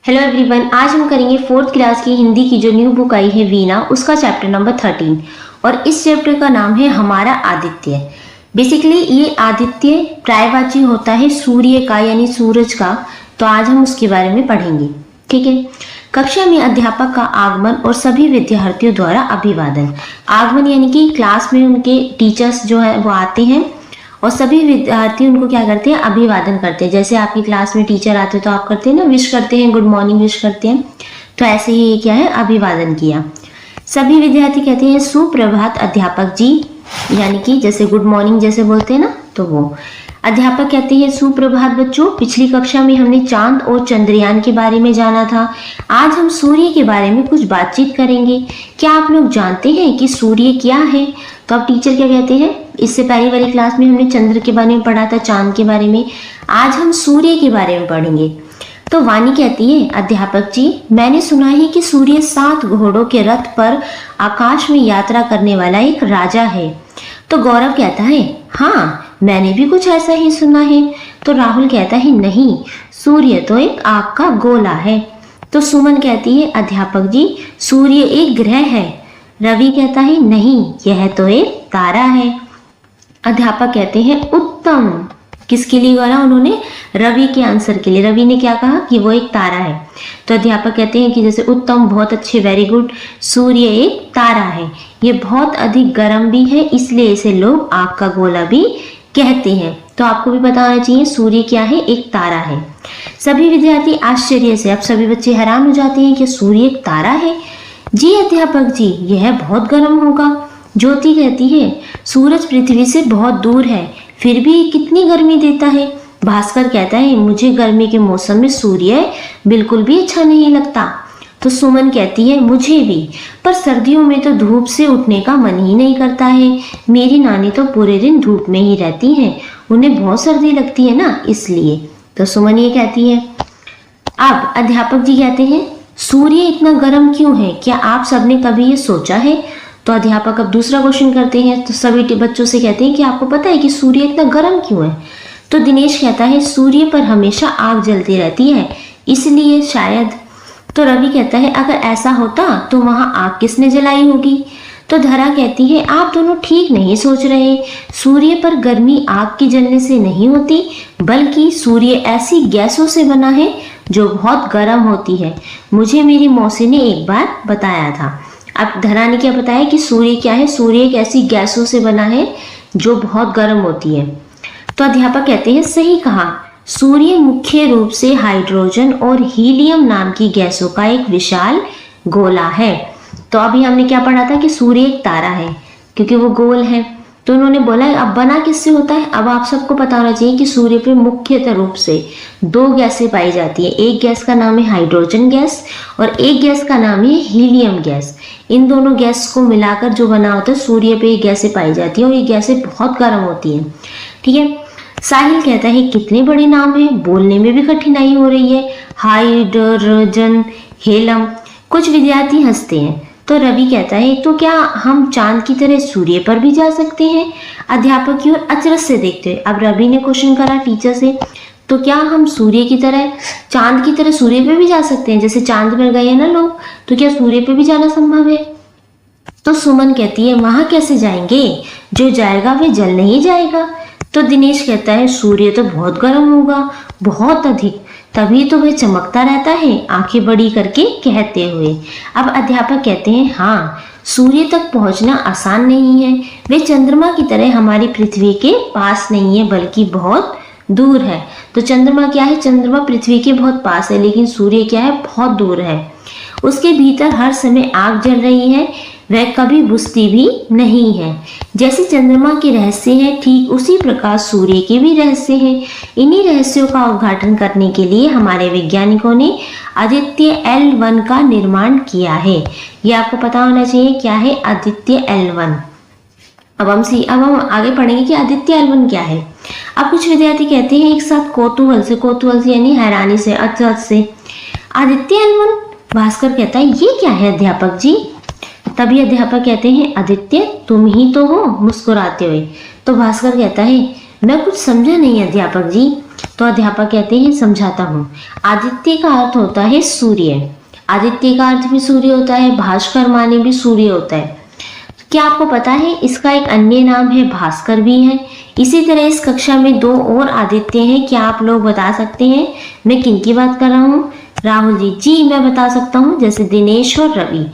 Hello everyone, आज हम करेंगे फोर्थ क्लास की हिंदी की जो न्यू बुक आई है वीणा, उसका चैप्टर नंबर 13 और इस चैप्टर का नाम है हमारा आदित्य। बेसिकली ये आदित्य प्रायवाची होता है सूर्य का यानी सूरज का, तो आज हम उसके बारे में पढ़ेंगे। ठीक है। कक्षा में अध्यापक का आगमन और सभी विद्यार्थियों द्वारा अभिवादन। आगमन यानी कि क्लास में उनके टीचर्स जो है वो आते हैं और सभी विद्यार्थी उनको क्या करते हैं, अभिवादन करते हैं। जैसे आपकी क्लास में टीचर आते हैं तो आप करते हैं ना, विश करते हैं, गुड मॉर्निंग विश करते हैं, तो ऐसे ही ये क्या है, अभिवादन किया। सभी विद्यार्थी कहते हैं सुप्रभात अध्यापक जी, यानी कि जैसे गुड मॉर्निंग जैसे बोलते हैं ना, तो वो अध्यापक कहते हैं सुप्रभात बच्चों। पिछली कक्षा में हमने चांद और चंद्रयान के बारे में जाना था, आज हम सूर्य के बारे में कुछ बातचीत करेंगे। क्या आप लोग जानते हैं कि सूर्य क्या है? तो अब टीचर क्या कहते हैं, इससे पहले वाली क्लास में हमने चंद्र के बारे में पढ़ा था, चांद के बारे में, आज हम सूर्य के बारे में पढ़ेंगे। तो वाणी कहती है अध्यापक जी, मैंने सुना है कि सूर्य 7 घोड़ों के रथ पर आकाश में यात्रा करने वाला एक राजा है। तो गौरव कहता है हाँ, मैंने भी कुछ ऐसा ही सुना है। तो राहुल कहता है नहीं, सूर्य तो एक आग का गोला है। तो सुमन कहती है अध्यापक जी, सूर्य एक ग्रह है। रवि कहता है नहीं, यह तो एक तारा है। अध्यापक कहते हैं उत्तम। किसके लिए बोला उन्होंने? रवि के आंसर के लिए। रवि ने क्या कहा कि वो एक तारा है। तो अध्यापक कहते हैं कि जैसे उत्तम, बहुत अच्छे, वेरी गुड, सूर्य एक तारा है, ये बहुत अधिक गर्म भी है, इसलिए इसे लोग आग का गोला भी कहते हैं। तो आपको भी पता होना चाहिए सूर्य क्या है, एक तारा है। सभी विद्यार्थी आश्चर्य से, अब सभी बच्चे हैरान हो जाते हैं कि सूर्य एक तारा है। जी अध्यापक जी, यह बहुत गर्म होगा। ज्योति कहती है सूरज पृथ्वी से बहुत दूर है, फिर भी कितनी गर्मी देता है। भास्कर कहता है मुझे गर्मी के मौसम में सूर्य बिल्कुल भी अच्छा नहीं लगता। तो सुमन कहती है मुझे भी, पर सर्दियों में तो धूप से उठने का मन ही नहीं करता है। मेरी नानी तो पूरे दिन धूप में ही रहती हैं, उन्हें बहुत सर्दी लगती है ना, इसलिए। तो सुमन ये कहती है। अब अध्यापक जी कहते हैं सूर्य इतना गर्म क्यों है, क्या आप सबने कभी ये सोचा है? तो अध्यापक अब दूसरा क्वेश्चन करते हैं। तो सभी बच्चों से कहते हैं कि आपको पता है कि सूर्य इतना गर्म क्यों है? तो दिनेश कहता है सूर्य पर हमेशा आग जलती रहती है, इसलिए शायद। तो रवि कहता है अगर ऐसा होता तो वहां आग किसने जलाई होगी? तो धरा कहती है आप दोनों ठीक नहीं सोच रहे, सूर्य पर गर्मी आग की जलने से नहीं होती, बल्कि सूर्य ऐसी गैसों से बना है जो बहुत गर्म होती है। मुझे मेरी मौसी ने एक बार बताया था। अब धरा ने क्या बताया कि सूर्य क्या है? सूर्य एक ऐसी गैसों से बना है जो बहुत गर्म होती है। तो अध्यापक कहते हैं सही कहा, सूर्य मुख्य रूप से हाइड्रोजन और हीलियम नाम की गैसों का एक विशाल गोला है। तो अभी हमने क्या पढ़ा था कि सूर्य एक तारा है क्योंकि वो गोल है। तो उन्होंने बोला अब बना किससे होता है? अब आप सबको पता होना चाहिए कि सूर्य पे मुख्यतः रूप से 2 गैसें पाई जाती है। एक गैस का नाम है हाइड्रोजन गैस और एक गैस का नाम है हीलियम गैस। इन दोनों गैस को मिलाकर जो बना होता है सूर्य पे, ये गैसें पाई जाती है और ये गैसें बहुत गर्म होती हैं। ठीक है। साहिल कहता है कितने बड़े नाम है, बोलने में भी कठिनाई हो रही है, हाइड्रोजन, हीलियम। कुछ विद्यार्थी हंसते हैं। तो रवि कहता है तो क्या हम चांद की तरह सूर्य पर भी जा सकते हैं? अध्यापक की ओर अचरज से देखते हुए अब रवि ने क्वेश्चन करा टीचर से, तो क्या हम सूर्य की तरह, चांद की तरह सूर्य पे भी जा सकते हैं? जैसे चांद पर गए हैं ना लोग, तो क्या सूर्य पे भी जाना संभव है? तो सुमन कहती है वहां कैसे जाएंगे, जो जाएगा वह जल नहीं जाएगा। तो दिनेश कहता है सूर्य तो बहुत गर्म होगा, बहुत अधिक, तभी तो वह चमकता रहता है, आंखें बड़ी करके कहते हुए। अब अध्यापक कहते हैं हाँ, सूर्य तक पहुंचना आसान नहीं है, वे चंद्रमा की तरह हमारी पृथ्वी के पास नहीं है बल्कि बहुत दूर है। तो चंद्रमा क्या है? चंद्रमा पृथ्वी के बहुत पास है, लेकिन सूर्य क्या है? बहुत दूर है। उसके भीतर हर समय आग जल रही है, वह कभी बुझती भी नहीं है। जैसे चंद्रमा के रहस्य हैं, ठीक उसी प्रकार सूर्य के भी रहस्य हैं। इन्हीं रहस्यों का उद्घाटन करने के लिए हमारे वैज्ञानिकों ने आदित्य L1 का निर्माण किया है। ये आपको पता होना चाहिए क्या है आदित्य L1। अब हम आगे पढ़ेंगे कि आदित्य L1 क्या है। अब कुछ विद्यार्थी कहते हैं एक साथ कौतूहल से यानी हैरानी से, अचरज से, आदित्य L1। भास्कर कहता है ये क्या है अध्यापक जी? तभी अध्यापक कहते हैं आदित्य तुम ही तो हो, मुस्कुराते हुए। तो भास्कर कहता है मैं कुछ समझा नहीं अध्यापक जी। तो अध्यापक कहते हैं समझाता हूँ। आदित्य का अर्थ होता है सूर्य। आदित्य का अर्थ भी सूर्य होता है, भास्कर माने भी सूर्य होता है। क्या आपको पता है इसका एक अन्य नाम है भास्कर भी है। इसी तरह इस कक्षा में 2 और आदित्य हैं। क्या आप लोग बता सकते हैं मैं किन की बात कर रहा हूँ? राहुल जी, जी मैं बता सकता हूँ, जैसे दिनेश और रवि।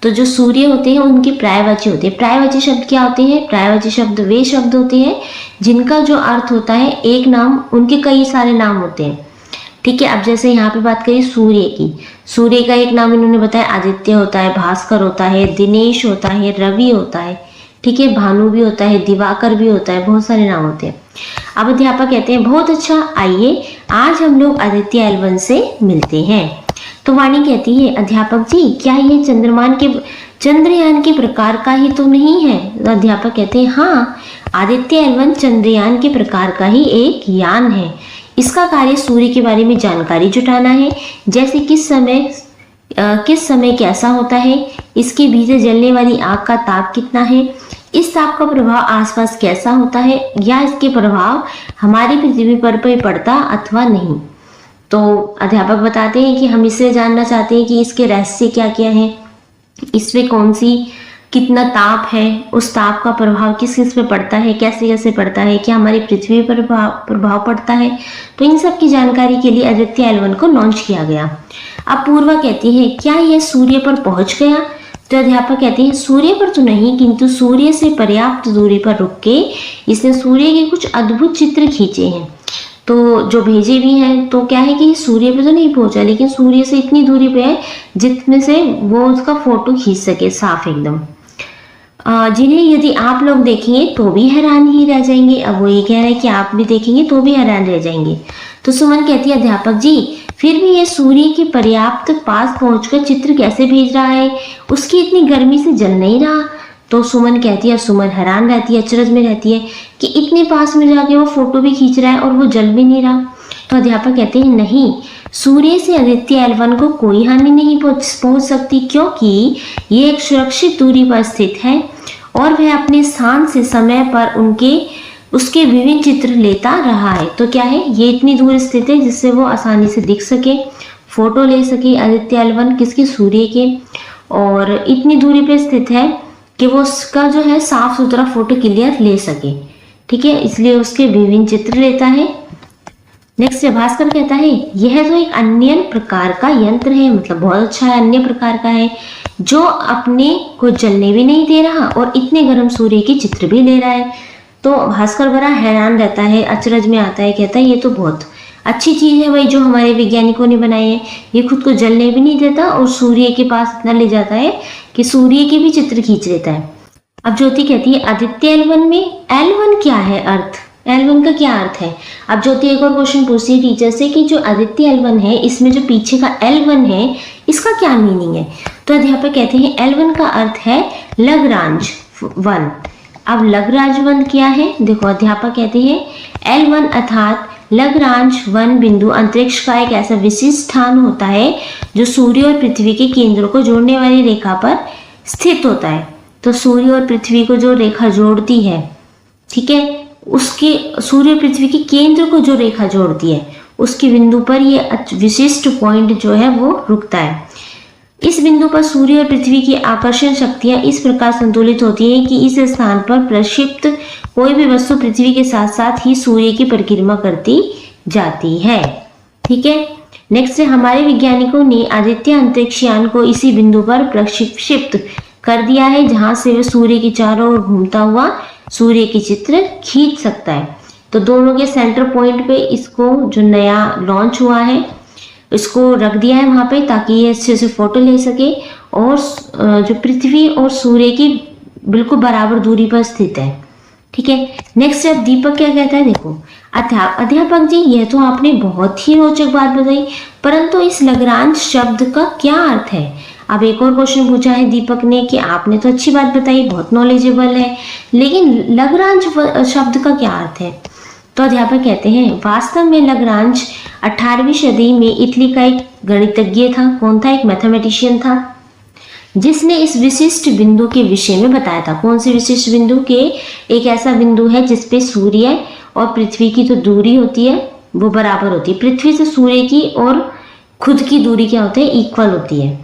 तो जो सूर्य होते हैं उनके पर्यायवाची होते हैं। पर्यायवाची शब्द क्या होते हैं? पर्यायवाची शब्द वे शब्द होते हैं जिनका जो अर्थ होता है एक नाम, उनके कई सारे नाम होते हैं। ठीक है, अब जैसे यहाँ पे बात करें सूर्य की, सूर्य का एक नाम इन्होंने बताया आदित्य होता है, भास्कर होता है, दिनेश होता है, रवि होता है, ठीक है, भानु भी होता है, दिवाकर भी होता है, बहुत सारे नाम होते हैं। अब अध्यापक कहते हैं बहुत अच्छा, आइए आज हम लोग आदित्य L1 से मिलते हैं। तो वाणी कहती है अध्यापक जी क्या ये चंद्रयान के प्रकार का ही तो नहीं है? तो अध्यापक कहते हैं हाँ, आदित्य L1 चंद्रयान के प्रकार का ही एक यान है। इसका कार्य सूर्य के बारे में जानकारी जुटाना है, जैसे किस समय कैसा होता है, इसके भीतर जलने वाली आग का ताप कितना है, इस ताप का प्रभाव आसपास कैसा होता है, या इसके प्रभाव हमारी पृथ्वी पर पड़ता अथवा नहीं। तो अध्यापक बताते हैं कि हम इससे जानना चाहते हैं कि इसके रहस्य क्या क्या हैं, इसमें कितना ताप है, उस ताप का प्रभाव किस किस पे पड़ता है, कैसे कैसे पड़ता है, क्या हमारी पृथ्वी पर प्रभाव पड़ता है। तो इन सब की जानकारी के लिए आदित्य L1 को लॉन्च किया गया। अब पूर्वा कहती है क्या यह सूर्य पर पहुंच गया? तो अध्यापक कहते हैं सूर्य पर तो नहीं, किंतु सूर्य से पर्याप्त दूरी पर रुक के इसने सूर्य के कुछ अद्भुत चित्र खींचे हैं। तो जो भेजे भी हैं, तो क्या है कि सूर्य पे तो नहीं पहुंचा, लेकिन सूर्य से इतनी दूरी पे है जितने से वो उसका फोटो खींच सके साफ एकदम, जिन्हें यदि आप लोग देखेंगे तो भी हैरान ही रह जाएंगे। अब वो ये कह रहे हैं कि आप भी देखेंगे तो भी हैरान रह जाएंगे। तो सुमन कहती है अध्यापक जी फिर भी ये सूर्य के पर्याप्त पास पहुंचकर चित्र कैसे भेज रहा है, उसकी इतनी गर्मी से जल नहीं रहा। तो सुमन कहती है, सुमन हैरान रहती है, अचरज में रहती है कि इतने पास में जाके वो फोटो भी खींच रहा है और वो जल भी नहीं रहा। तो अध्यापक कहते हैं नहीं, सूर्य से आदित्य L1 को कोई हानि नहीं पहुंच सकती, क्योंकि ये एक सुरक्षित दूरी पर स्थित है और वह अपने स्थान से समय पर उसके विभिन्न चित्र लेता रहा है। तो क्या है, ये इतनी दूर स्थित है जिससे वो आसानी से दिख सके, फोटो ले सके आदित्य L1 किसके, सूर्य के, और इतनी दूरी पे स्थित है कि वो उसका जो है साफ सुथरा फोटो क्लियर ले सके। ठीक है, इसलिए उसके विभिन्न चित्र लेता है। नेक्स्ट भास्कर कहता है यह तो एक अन्य प्रकार का यंत्र है, मतलब बहुत अच्छा है, अन्य प्रकार का है, जो अपने को जलने भी नहीं दे रहा और इतने गर्म सूर्य के चित्र भी ले रहा है। तो भास्कर बड़ा हैरान रहता है, अचरज में आता है, कहता है ये तो बहुत अच्छी चीज है भाई जो हमारे वैज्ञानिकों ने बनाई है। ये खुद को जलने भी नहीं देता और सूर्य के पास इतना ले जाता है कि सूर्य के भी चित्र खींच लेता है। अब ज्योति कहती है आदित्य L1 में L1 क्या है अर्थ, L1 का क्या अर्थ है। अब ज्योति एक और क्वेश्चन पूछती है टीचर से कि जो आदित्य L1 है इसमें जो पीछे का L1 है इसका क्या मीनिंग है। तो अध्यापक कहते हैं L1 का अर्थ है लग्रांज 1। अब लग्रांज 1 क्या है, देखो अध्यापक कहते हैं L1 अर्थात लग्रांज 1 बिंदु अंतरिक्ष का एक ऐसा विशिष्ट स्थान होता है जो सूर्य और पृथ्वी के केंद्रों को जोड़ने वाली रेखा पर स्थित होता है। तो सूर्य और पृथ्वी को जो रेखा जोड़ती है, ठीक है, उसके सूर्य और पृथ्वी के केंद्र को जो रेखा जोड़ती है उसके बिंदु पर ये विशिष्ट पॉइंट जो है वो रुकता है। इस बिंदु पर सूर्य और पृथ्वी की आकर्षण शक्तियां इस प्रकार संतुलित होती हैं कि इस स्थान पर प्रक्षिप्त कोई भी वस्तु पृथ्वी के साथ साथ ही सूर्य की परिक्रमा करती जाती है। ठीक है, नेक्स्ट हमारे वैज्ञानिकों ने आदित्य अंतरिक्ष यान को इसी बिंदु पर प्रक्षिप्त कर दिया है जहां से वह सूर्य के चारों ओर घूमता हुआ सूर्य के चित्र खींच सकता है। तो दोनों के सेंटर पॉइंट पे इसको जो नया लॉन्च हुआ है इसको रख दिया है वहां पे ताकि ये अच्छे से फोटो ले सके और जो पृथ्वी और सूर्य की बिल्कुल बराबर दूरी पर स्थित है। ठीक है, नेक्स्ट अब दीपक क्या कहता है, देखो अध्यापक जी यह तो आपने बहुत ही रोचक बात बताई, परंतु इस लग्रांज शब्द का क्या अर्थ है। अब एक और क्वेश्चन पूछा है दीपक ने कि आपने तो अच्छी बात बताई, बहुत नॉलेजेबल है, लेकिन लग्रांज शब्द का क्या अर्थ है। तो अध्यापक कहते हैं वास्तव में लग्रांज 18वीं सदी में इटली का एक गणितज्ञ था। कौन था, एक मैथमेटिशियन था जिसने इस विशिष्ट बिंदु के विषय में बताया था। कौन से विशिष्ट बिंदु के, एक ऐसा बिंदु है जिसपे सूर्य और पृथ्वी की तो दूरी होती है वो बराबर होती है। पृथ्वी से सूर्य की और खुद की दूरी क्या होती है, इक्वल होती है,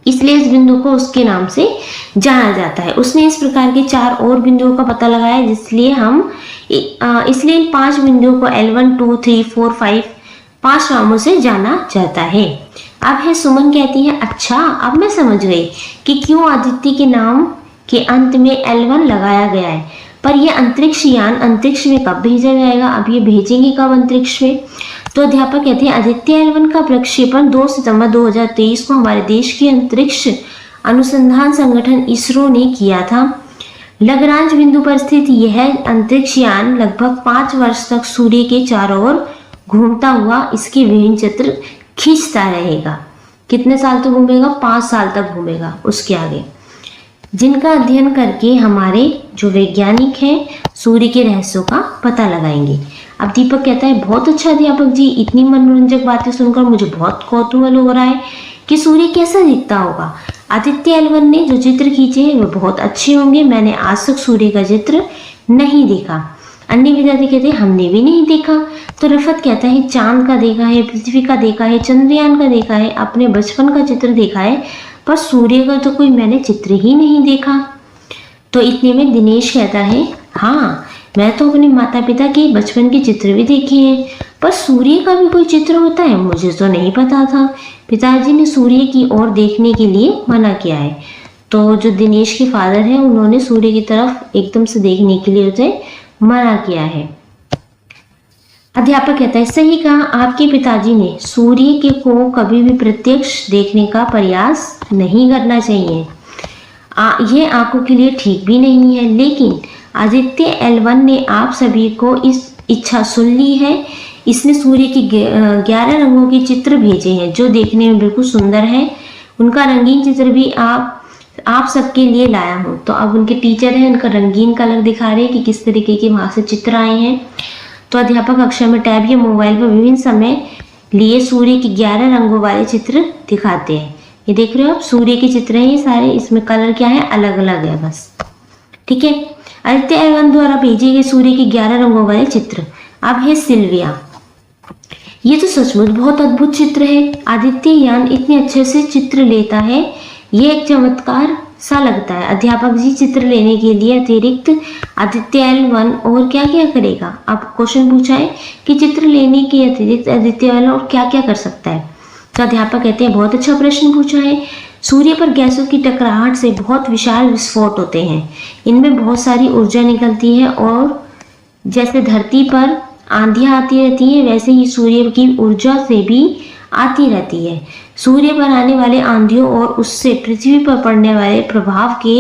इसलिए इस बिंदु को उसके नाम से जाना जाता है। उसने इस प्रकार के 4 और बिंदुओं का पता लगाया, इसलिए इन 5 बिंदुओं को L1, 2, 3, 4, 5 5 नामों से जाना जाता है। अब है सुमन कहती है, अच्छा अब मैं समझ गई कि क्यों आदित्य के नाम के अंत में L1 लगाया गया है। पर यह अंतरिक्ष यान अंतरिक्ष में कब भेजा जाएगा, अब ये भेजेंगे कब अंतरिक्ष में। तो अध्यापक कहते हैं आदित्य L1 का प्रक्षेपण 2 सितंबर 2023 को हमारे देश के अंतरिक्ष अनुसंधान संगठन इसरो ने किया था। लग्रांज बिंदु पर स्थित यह अंतरिक्ष यान लगभग 5 वर्ष तक सूर्य के चारों ओर घूमता हुआ इसके विभिन्न चित्र खींचता रहेगा। कितने साल तक घूमेगा, 5 साल तक घूमेगा उसके आगे, जिनका अध्ययन करके हमारे जो वैज्ञानिक हैं सूर्य के रहस्यों का पता लगाएंगे। अब दीपक कहता है, बहुत अच्छा अध्यापक जी, इतनी मनोरंजक बातें सुनकर मुझे बहुत कौतूहल हो रहा है कि सूर्य कैसा दिखता होगा। आदित्य L1 ने जो चित्र खींचे हैं वे बहुत अच्छे होंगे। मैंने आज तक सूर्य का चित्र नहीं देखा। अन्य विद्यार्थी कहते हैं, हमने भी नहीं देखा। तो रफत कहता है, चांद का देखा है, पृथ्वी का देखा है, चंद्रयान का देखा है, अपने बचपन का चित्र देखा है, पर सूर्य का तो कोई मैंने चित्र ही नहीं देखा। तो इतने में दिनेश कहता है, हाँ मैं तो अपने माता पिता के बचपन के चित्र भी देखे हैं, पर सूर्य का भी कोई चित्र होता है, मुझे तो नहीं पता था। पिताजी ने सूर्य की ओर देखने के लिए मना किया है। तो जो दिनेश के फादर हैं उन्होंने सूर्य की तरफ एकदम से देखने के लिए उसे मना किया है। अध्यापक कहता है, सही कहा, आपके पिताजी ने सूर्य के को कभी भी प्रत्यक्ष देखने का प्रयास नहीं करना चाहिए। यह आंखों के लिए ठीक भी नहीं है। लेकिन आदित्य L1 ने आप सभी को इस इच्छा सुन ली है। इसने सूर्य की 11 रंगों के चित्र भेजे हैं जो देखने में बिल्कुल सुंदर है। उनका रंगीन चित्र भी आप सबके लिए लाया हूँ। तो अब उनके टीचर हैं, उनका रंगीन कलर दिखा रहे हैं कि किस तरीके के वहां से चित्र आए हैं। तो अध्यापक कक्षा में टैब या मोबाइल पर विभिन्न समय लिए सूर्य के 11 रंगों वाले चित्र दिखाते हैं। ये देख रहे हो आप, सूर्य के चित्र हैं ये सारे, इसमें कलर क्या है, अलग अलग है बस, ठीक है। आदित्य L1 द्वारा भेजे गए सूर्य के 11 रंगों वाले चित्र। अब है सिल्विया, ये तो सचमुच बहुत अद्भुत चित्र है। आदित्य यान इतने अच्छे से चित्र लेता है, ये एक चमत्कार सा लगता है। अध्यापक जी चित्र लेने के लिए अतिरिक्त आदित्य L1 और क्या क्या करेगा। अब क्वेश्चन पूछा है कि चित्र लेने के अतिरिक्त आदित्य L1 और क्या क्या कर सकता है। तो अध्यापक कहते हैं, बहुत अच्छा प्रश्न पूछा है। सूर्य पर गैसों की टकराहट से बहुत विशाल विस्फोट होते हैं। इनमें बहुत सारी ऊर्जा निकलती है और जैसे धरती पर आंधियां आती रहती हैं वैसे ही सूर्य की ऊर्जा से भी आती रहती है। सूर्य पर आने वाले आंधियों और उससे पृथ्वी पर पड़ने वाले प्रभाव के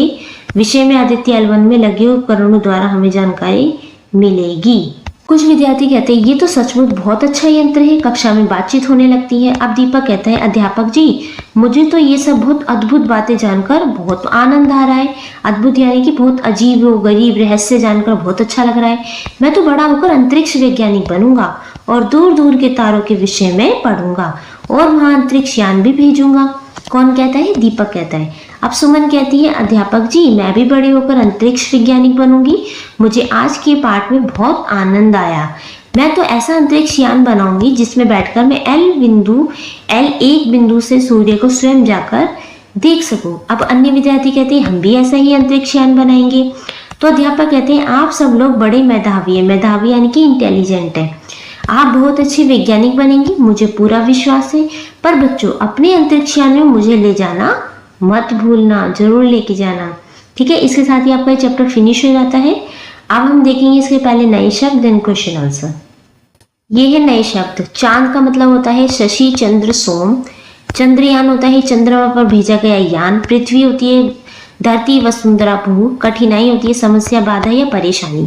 विषय में आदित्य L1 में लगे उपकरणों द्वारा हमें जानकारी मिलेगी। कुछ विद्यार्थी कहते हैं, ये तो सचमुच बहुत अच्छा यंत्र है। कक्षा में बातचीत होने लगती है। अब दीपक कहता है, अध्यापक जी मुझे तो ये सब बहुत अद्भुत बातें जानकर बहुत आनंद आ रहा है। अद्भुत यानी कि बहुत अजीब व गरीब रहस्य जानकर बहुत अच्छा लग रहा है। मैं तो बड़ा होकर अंतरिक्ष वैज्ञानिक बनूंगा और दूर दूर के तारों के विषय में पढ़ूंगा और वहां अंतरिक्ष यान भी भेजूंगा। कौन कहता है, दीपक कहता है। अब सुमन कहती है, अध्यापक जी मैं भी बड़े होकर अंतरिक्ष वैज्ञानिक बनूंगी। मुझे आज के पाठ में बहुत आनंद आया। मैं तो ऐसा अंतरिक्ष यान बनाऊंगी जिसमें बैठकर मैं L1 बिंदु से सूर्य को स्वयं जाकर देख सकूं। अब अन्य विद्यार्थी कहते हैं, हम भी ऐसा ही अंतरिक्ष यान बनाएंगे। तो अध्यापक कहते हैं, आप सब लोग बड़े मेधावी है। मेधावी यानी कि इंटेलिजेंट है। आप बहुत अच्छे वैज्ञानिक बनेंगे, मुझे पूरा विश्वास है। पर बच्चों, अपने अंतरिक्ष यान में मुझे ले जाना मत भूलना, जरूर लेके जाना, ठीक है। इसके साथ ही आपका चैप्टर फिनिश हो जाता है। अब हम देखेंगे इसके पहले नए शब्द, देन क्वेश्चन आंसर। ये है नए शब्द। चांद का मतलब होता है शशि, चंद्र, सोम। चंद्रयान होता है चंद्रमा पर भेजा गया यान। पृथ्वी होती है धरती, वसुंधरा, भू। कठिनाई होती है समस्या, बाधा या परेशानी।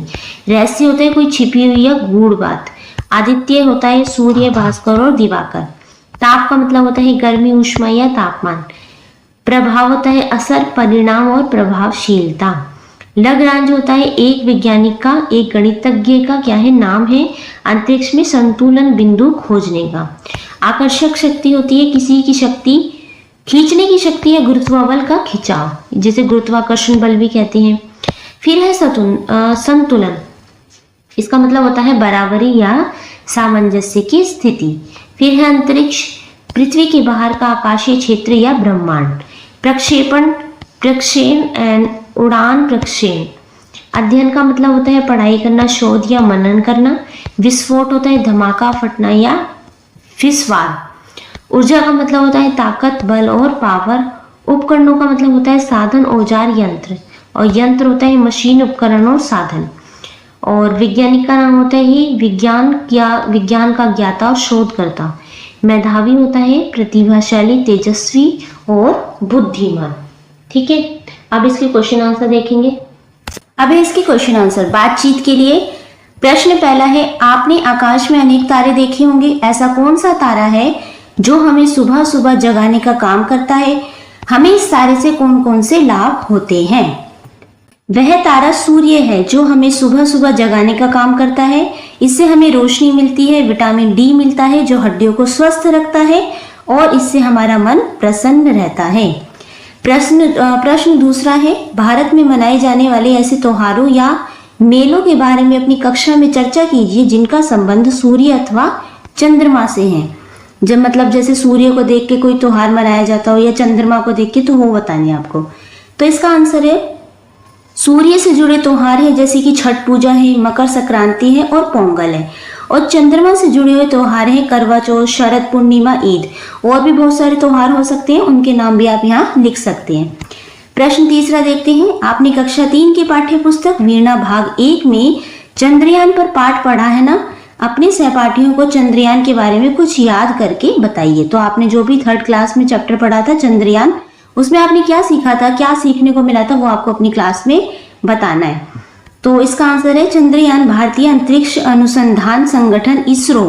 रहस्य होता है कोई छिपी हुई या गूढ़ बात। आदित्य होता है सूर्य, भास्कर और दिवाकर। ताप का मतलब होता है गर्मी, ऊष्मा या तापमान। प्रभाव होता है असर, परिणाम और प्रभावशीलता। लग्रांज होता है एक वैज्ञानिक का, एक गणितज्ञ का क्या है, नाम है अंतरिक्ष में संतुलन बिंदु खोजने का। आकर्षक शक्ति होती है किसी की शक्ति, खींचने की शक्ति है गुरुत्वाबल का खिंचाव, जिसे गुरुत्वाकर्षण बल भी कहते हैं। फिर है संतुलन, इसका मतलब होता है बराबरी या सामंजस्य की स्थिति। फिर है अंतरिक्ष, पृथ्वी के बाहर का आकाशीय क्षेत्र या ब्रह्मांड। प्रक्षेपण, प्रक्षेण एंड उड़ान। प्रक्षेण अध्ययन का मतलब होता है पढ़ाई करना, शोध या मनन करना। विस्फोट होता है धमाका, फटना या फिसवार। ऊर्जा का मतलब होता है ताकत, बल और पावर। उपकरणों का मतलब होता है साधन, औजार, यंत्र। और यंत्र होता है मशीन, उपकरण और साधन। और वैज्ञानिक का नाम होता है विज्ञान का ज्ञाता और शोधकर्ता। मेधावी होता है प्रतिभाशाली, तेजस्वी और बुद्धिमान। ठीक है, अब इसके क्वेश्चन आंसर देखेंगे। अब है इसके क्वेश्चन आंसर बातचीत के लिए। प्रश्न पहला है, आपने आकाश में अनेक तारे देखे होंगे, ऐसा कौन सा तारा है जो हमें सुबह सुबह जगाने का काम करता है? हमें इस तारे से कौन कौन से लाभ होते हैं? वह तारा सूर्य है जो हमें सुबह सुबह जगाने का काम करता है। इससे हमें रोशनी मिलती है, विटामिन डी मिलता है जो हड्डियों को स्वस्थ रखता है और इससे हमारा मन प्रसन्न रहता है। प्रश्न दूसरा है, भारत में मनाए जाने वाले ऐसे त्योहारों या मेलों के बारे में अपनी कक्षा में चर्चा कीजिए जिनका संबंध सूर्य अथवा चंद्रमा से है। जब मतलब जैसे सूर्य को देख के कोई त्योहार मनाया जाता हो या चंद्रमा को देख के, तो वो बताने आपको। तो इसका आंसर है सूर्य से जुड़े त्योहार है जैसे कि छठ पूजा है, मकर संक्रांति है और पोंगल है। और चंद्रमा से जुड़े हुए त्योहार हैं करवा चौथ, शरद पूर्णिमा, ईद। और भी बहुत सारे त्योहार हो सकते हैं, उनके नाम भी आप यहाँ लिख सकते हैं। प्रश्न तीसरा देखते हैं, आपने कक्षा 3 की पाठ्य पुस्तक वीणा भाग 1 में चंद्रयान पर पाठ पढ़ा है ना? अपने सहपाठियों को चंद्रयान के बारे में कुछ याद करके बताइए। तो आपने जो भी 3rd क्लास में चैप्टर पढ़ा था चंद्रयान, उसमें आपने क्या सीखा था, क्या सीखने को मिला था, वो आपको अपनी क्लास में बताना है। तो इसका आंसर है चंद्रयान भारतीय अंतरिक्ष अनुसंधान संगठन इसरो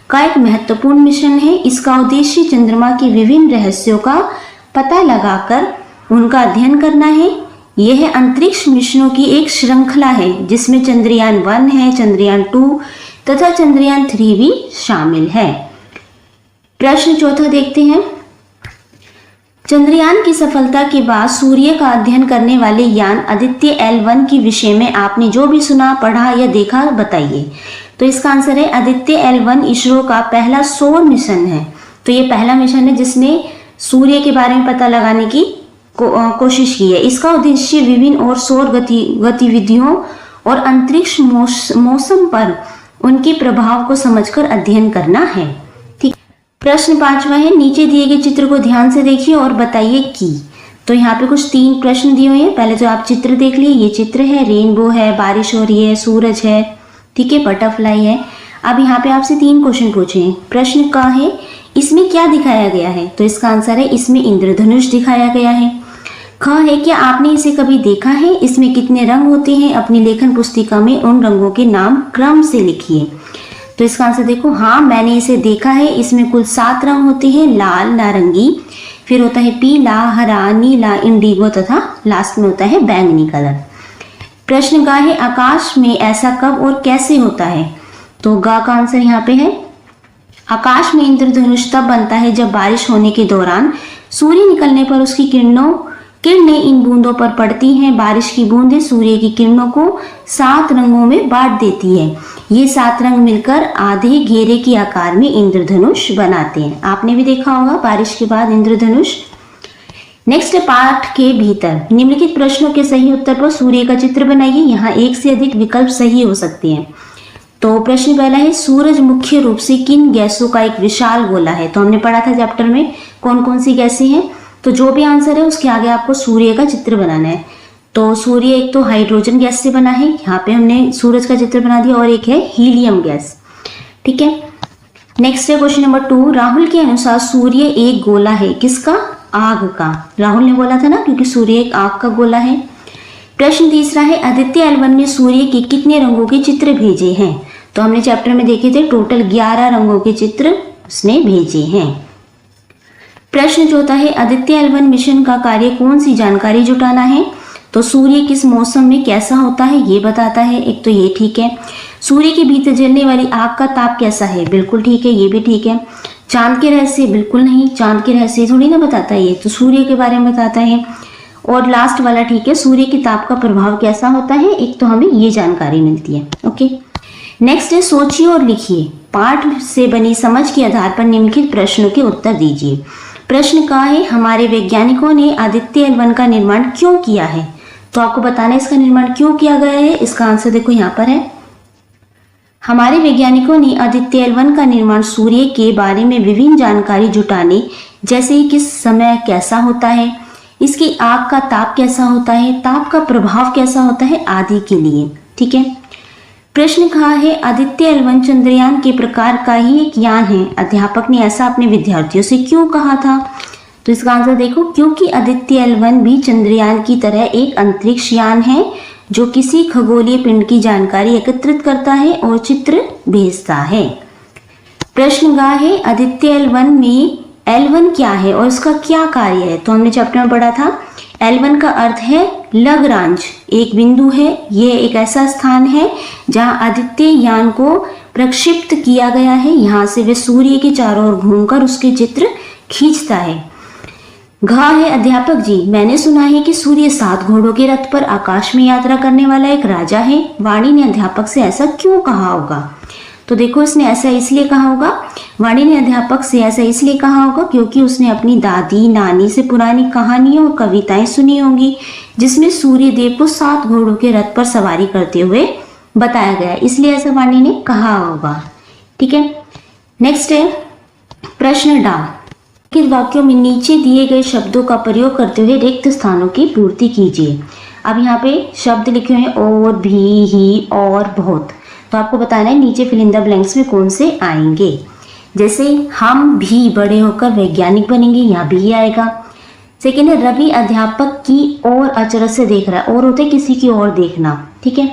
का एक महत्वपूर्ण मिशन है। इसका उद्देश्य चंद्रमा के विभिन्न रहस्यों का पता लगाकर उनका अध्ययन करना है। यह अंतरिक्ष मिशनों की एक श्रृंखला है जिसमें चंद्रयान 1 है, चंद्रयान 2 तथा चंद्रयान 3 भी शामिल है। प्रश्न चौथा देखते हैं, चंद्रयान की सफलता के बाद सूर्य का अध्ययन करने वाले यान आदित्य L1 के विषय में आपने जो भी सुना, पढ़ा या देखा बताइए। तो इसका आंसर है आदित्य L1 इसरो का पहला सौर मिशन है। तो ये पहला मिशन है जिसने सूर्य के बारे में पता लगाने की कोशिश की है। इसका उद्देश्य विभिन्न और सौर गतिविधियों और अंतरिक्ष मौसम पर उनके प्रभाव को समझकर अध्ययन करना है। ठीक। प्रश्न 5वां है, नीचे दिए गए चित्र को ध्यान से देखिए और बताइए कि। तो यहाँ पे कुछ 3 प्रश्न दिए हुए हैं। पहले तो आप चित्र देख लिए, ये चित्र है, रेनबो है, बारिश हो रही है, सूरज है, ठीक है, बटरफ्लाई है। अब यहाँ पे आपसे 3 क्वेश्चन पूछे हैं। प्रश्न का है, इसमें क्या दिखाया गया है? तो इसका आंसर है इसमें इंद्रधनुष दिखाया गया है। ख है, क्या आपने इसे कभी देखा है? इसमें कितने रंग होते हैं? अपनी लेखन पुस्तिका में उन रंगों के नाम क्रम से लिखिए। तो इसका आंसर देखो, हाँ मैंने इसे देखा है। इसमें कुल 7 रंग होते हैं, लाल, नारंगी, फिर होता है पीला, हरा, नीला, इंडिगो तथा लास्ट में होता है बैंगनी कलर। प्रश्न गा है, आकाश में ऐसा कब और कैसे होता है? तो गा का आंसर यहाँ पे है, आकाश में इंद्रधनुष तब बनता है जब बारिश होने के दौरान सूर्य निकलने पर उसकी किरणें इन बूंदों पर पड़ती हैं। बारिश की बूंदें सूर्य की किरणों को 7 रंगों में बांट देती है। ये 7 रंग मिलकर आधे घेरे के आकार में इंद्रधनुष बनाते हैं। आपने भी देखा होगा बारिश के बाद इंद्रधनुष। नेक्स्ट पाठ के भीतर निम्नलिखित प्रश्नों के सही उत्तर पर सूर्य का चित्र बनाइए। यहाँ 1 से अधिक विकल्प सही हो सकते हैं। तो प्रश्न पहला है, सूरज मुख्य रूप से किन गैसों का एक विशाल गोला है? तो हमने पढ़ा था चैप्टर में कौन कौन सी गैसें हैं। तो जो भी आंसर है उसके आगे आपको सूर्य का चित्र बनाना है। तो सूर्य एक तो हाइड्रोजन गैस से बना है, यहाँ पे हमने सूरज का चित्र बना दिया, और एक है हीलियम गैस। ठीक है। नेक्स्ट है क्वेश्चन नंबर 2, राहुल के अनुसार सूर्य एक गोला है, किसका? आग का। राहुल ने बोला था ना, क्योंकि सूर्य एक आग का गोला है। प्रश्न तीसरा है, आदित्य L1 ने सूर्य के कितने रंगों के चित्र भेजे हैं? तो हमने चैप्टर में देखे थे टोटल 11 रंगों के चित्र उसने भेजे हैं। प्रश्न चौथा है, आदित्य L1 मिशन का कार्य कौन सी जानकारी जुटाना है? तो सूर्य किस मौसम में कैसा होता है ये बताता है। एक तो ये ठीक है। सूर्य के भीतर जलने वाली आग का ताप कैसा है? बिल्कुल ठीक है, ये भी ठीक है। चांद के रहस्य? बिल्कुल नहीं, चांद के रहस्य थोड़ी ना बताता है, ये तो सूर्य के बारे में बताता है। और लास्ट वाला ठीक है, सूर्य के ताप का प्रभाव कैसा होता है, एक तो हमें ये जानकारी मिलती है। ओके। नेक्स्ट है सोचिए और लिखिए। पाठ से बनी समझ के आधार पर निम्नलिखित प्रश्नों के उत्तर दीजिए। प्रश्न का है हमारे वैज्ञानिकों ने आदित्य L1 का निर्माण क्यों किया है। तो आपको बताना है इसका निर्माण क्यों किया गया है। इसका आंसर देखो यहाँ पर है, हमारे वैज्ञानिकों ने आदित्य L1 का निर्माण सूर्य के बारे में विभिन्न जानकारी जुटाने, जैसे ही किस समय कैसा होता है, इसकी आग का ताप कैसा होता है, ताप का प्रभाव कैसा होता है आदि के लिए। ठीक है। प्रश्न कहा है आदित्य L1 चंद्रयान के प्रकार का ही एक यान है। अध्यापक ने ऐसा अपने विद्यार्थियों से क्यों कहा था। तो इसका आंसर देखो, क्योंकि आदित्य L1 भी चंद्रयान की तरह एक अंतरिक्ष यान है जो किसी खगोलीय पिंड की जानकारी एकत्रित करता है और चित्र भेजता है। प्रश्न कहा है आदित्य L1 में L1 क्या है और इसका क्या कार्य है। तो हमने चैप्टर में पढ़ा था L1 का अर्थ है लग्रांज, एक बिंदु है। यह एक ऐसा स्थान है जहां आदित्य यान को प्रक्षिप्त किया गया है। यहाँ से वह सूर्य के चारों ओर घूमकर उसके चित्र खींचता है। घा है अध्यापक जी, मैंने सुना है कि सूर्य 7 घोड़ों के रथ पर आकाश में यात्रा करने वाला एक राजा है। वाणी ने अध्यापक से ऐसा क्यों कहा होगा। तो देखो इसने ऐसा इसलिए कहा होगा, वाणी ने अध्यापक से ऐसा इसलिए कहा होगा क्योंकि उसने अपनी दादी नानी से पुरानी कहानियां और कविताएं सुनी होंगी जिसमें सूर्य देव को 7 घोड़ों के रथ पर सवारी करते हुए बताया गया, इसलिए ऐसा वाणी ने कहा होगा। ठीक है। नेक्स्ट है प्रश्न डा, किस वाक्यों में नीचे दिए गए शब्दों का प्रयोग करते हुए रिक्त स्थानों की पूर्ति कीजिए। अब यहाँ पे शब्द लिखे हुए हैं और, भी, ही, और, बहुत। तो आपको बताना है नीचे फिल इन द ब्लैंक्स में कौन से आएंगे। जैसे हम भी बड़े होकर वैज्ञानिक बनेंगे, यहाँ भी आएगा। सेकेंड है रवि अध्यापक की ओर अचरज से देख रहा है, और होते किसी की ओर देखना। ठीक है।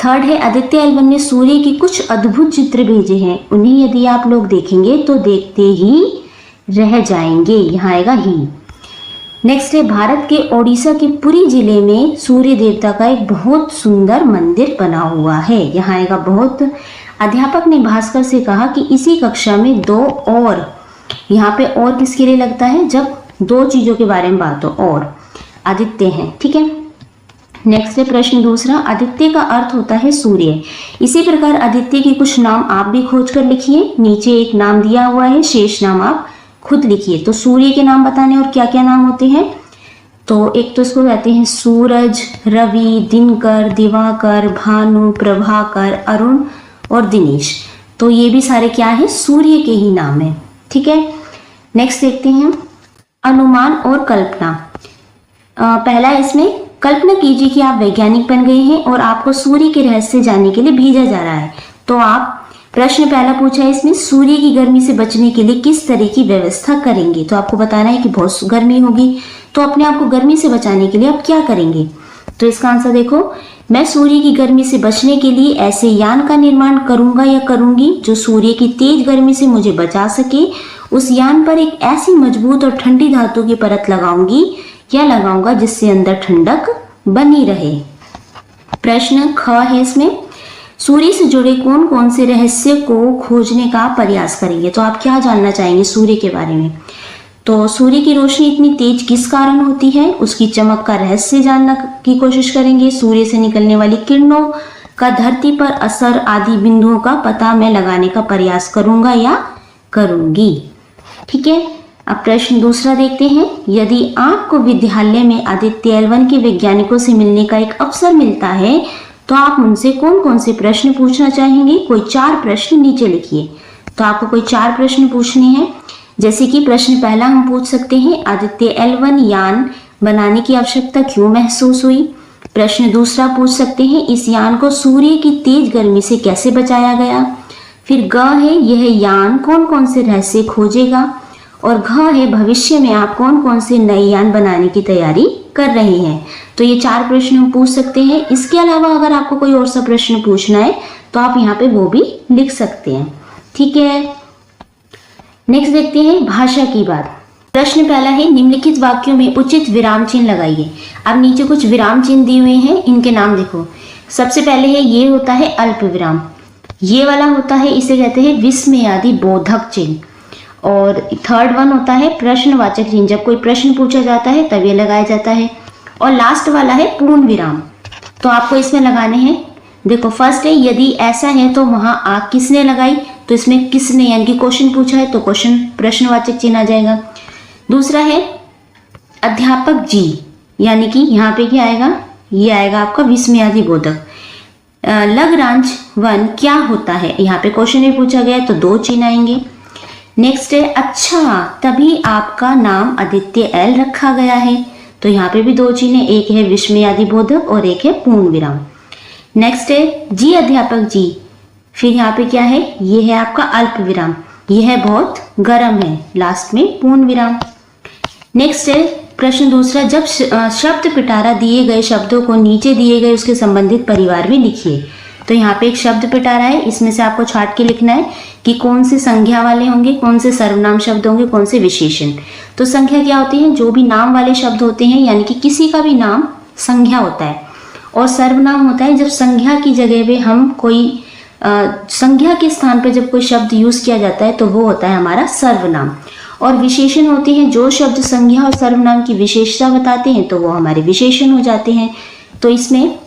थर्ड है आदित्य L1 ने सूर्य के कुछ अद्भुत चित्र भेजे हैं, उन्हें यदि आप लोग देखेंगे तो देखते ही रह जाएंगे, यहाँ आएगा ही। नेक्स्ट है भारत के ओडिशा के पुरी जिले में सूर्य देवता का एक बहुत सुंदर मंदिर बना हुआ है, यहाँ आएगा बहुत। अध्यापक ने भास्कर से कहा कि इसी कक्षा में 2 और, यहाँ पे और किसके लिए लगता है जब 2 चीजों के बारे में बात हो, और आदित्य हैं। ठीक है। नेक्स्ट है प्रश्न दूसरा, आदित्य का अर्थ होता है सूर्य। इसी प्रकार आदित्य के कुछ नाम आप भी खोज कर लिखिए। नीचे एक नाम दिया हुआ है, शेष नाम आप खुद लिखिए। तो सूर्य के नाम बताने और क्या क्या नाम होते हैं। तो एक तो इसको कहते हैं सूरज, रवि, दिनकर, दिवाकर, भानु, प्रभाकर, अरुण और दिनेश। तो ये भी सारे क्या है, सूर्य के ही नाम है। ठीक है। नेक्स्ट देखते हैं अनुमान और कल्पना। पहला इसमें कल्पना कीजिए कि आप वैज्ञानिक बन गए हैं और आपको सूर्य के रहस्य जानने के लिए भेजा जा रहा है। तो आप प्रश्न पहला पूछा है इसमें सूर्य की गर्मी से बचने के लिए किस तरह की व्यवस्था करेंगे। तो आपको बताना है कि बहुत गर्मी होगी, तो अपने आप को गर्मी से बचाने के लिए आप क्या करेंगे। तो इसका आंसर देखो, मैं सूर्य की गर्मी से बचने के लिए ऐसे यान का निर्माण करूंगा या करूंगी जो सूर्य की तेज गर्मी से मुझे बचा सके। उस यान पर एक ऐसी मजबूत और ठंडी धातु की परत लगाऊंगी या लगाऊंगा जिससे अंदर ठंडक बनी रहे। प्रश्न ख है इसमें, सूर्य से जुड़े कौन कौन से रहस्य को खोजने का प्रयास करेंगे। तो आप क्या जानना चाहेंगे सूर्य के बारे में। तो सूर्य की रोशनी इतनी तेज किस कारण होती है, उसकी चमक का रहस्य जानने की कोशिश करेंगे। सूर्य से निकलने वाली किरणों का धरती पर असर आदि बिंदुओं का पता मैं लगाने का प्रयास करूंगा या करूंगी। ठीक है। अब प्रश्न दूसरा देखते हैं, यदि आपको विद्यालय में आदित्य L1 के वैज्ञानिकों से मिलने का एक अवसर मिलता है तो आप उनसे कौन कौन से प्रश्न पूछना चाहेंगे। कोई 4 प्रश्न नीचे लिखिए। तो आपको कोई 4 प्रश्न पूछने हैं। जैसे कि प्रश्न पहला हम पूछ सकते हैं, आदित्य L1 यान बनाने की आवश्यकता क्यों महसूस हुई। प्रश्न दूसरा पूछ सकते हैं, इस यान को सूर्य की तेज गर्मी से कैसे बचाया गया। फिर ग है, यह यान कौन कौन से रहस्य खोजेगा। और घ है, भविष्य में आप कौन कौन से नए यान बनाने की तैयारी कर रहे हैं। तो ये 4 प्रश्न हम पूछ सकते हैं। इसके अलावा अगर आपको कोई और सा प्रश्न पूछना है तो आप यहाँ पे वो भी लिख सकते हैं। ठीक है। नेक्स्ट देखते हैं भाषा की बात। प्रश्न पहला है, निम्नलिखित वाक्यों में उचित विराम चिन्ह लगाइए। अब नीचे कुछ विराम चिन्ह दिए हुए हैं, इनके नाम देखो। सबसे पहले है, ये होता है अल्प विराम। ये वाला होता है, इसे कहते हैं विस्मयादि बोधक चिन्ह। और थर्ड वन होता है प्रश्नवाचक चिन्ह, जब कोई प्रश्न पूछा जाता है तब ये लगाया जाता है। और लास्ट वाला है पूर्ण विराम। तो आपको इसमें लगाने हैं देखो फर्स्ट है यदि ऐसा है तो वहां आग किसने लगाई, तो इसमें किसने यानी कि क्वेश्चन पूछा है तो क्वेश्चन प्रश्नवाचक चिन्ह आ जाएगा। दूसरा है अध्यापक जी, यानी कि यहाँ पे क्या आएगा, ये आएगा आपका विस्मयादिबोधक। लग्रांज वन क्या होता है, यहाँ पे क्वेश्चन भी पूछा गया है तो 2 चिन्ह आएंगे। नेक्स्ट है अच्छा तभी आपका नाम आदित्य एल रखा गया है, तो यहाँ पे भी 2 चिन्ह है, एक है विस्मयादिबोधक और एक है पूर्ण विराम। नेक्स्ट है जी अध्यापक जी, फिर यहाँ पे क्या है, ये है आपका अल्प विराम, यह है बहुत गर्म है, लास्ट में पूर्ण विराम। नेक्स्ट है प्रश्न दूसरा, जब शब्द पिटारा दिए गए शब्दों को नीचे दिए गए उसके संबंधित परिवार में लिखिए। तो यहाँ पे एक शब्द पिटारा है, इसमें से आपको छांट के लिखना है कि कौन से संज्ञा वाले होंगे, कौन से सर्वनाम शब्द होंगे, कौन से विशेषण। तो संज्ञा क्या होती है, जो भी नाम वाले शब्द होते हैं, यानी कि किसी का भी नाम संज्ञा होता है। और सर्वनाम होता है जब संज्ञा की जगह पे हम कोई संज्ञा के स्थान पे जब कोई शब्द यूज किया जाता है तो वो होता है हमारा सर्वनाम। और विशेषण होते हैं जो शब्द संज्ञा और सर्वनाम की विशेषता बताते हैं तो वो हमारे विशेषण हो जाते हैं। तो इसमें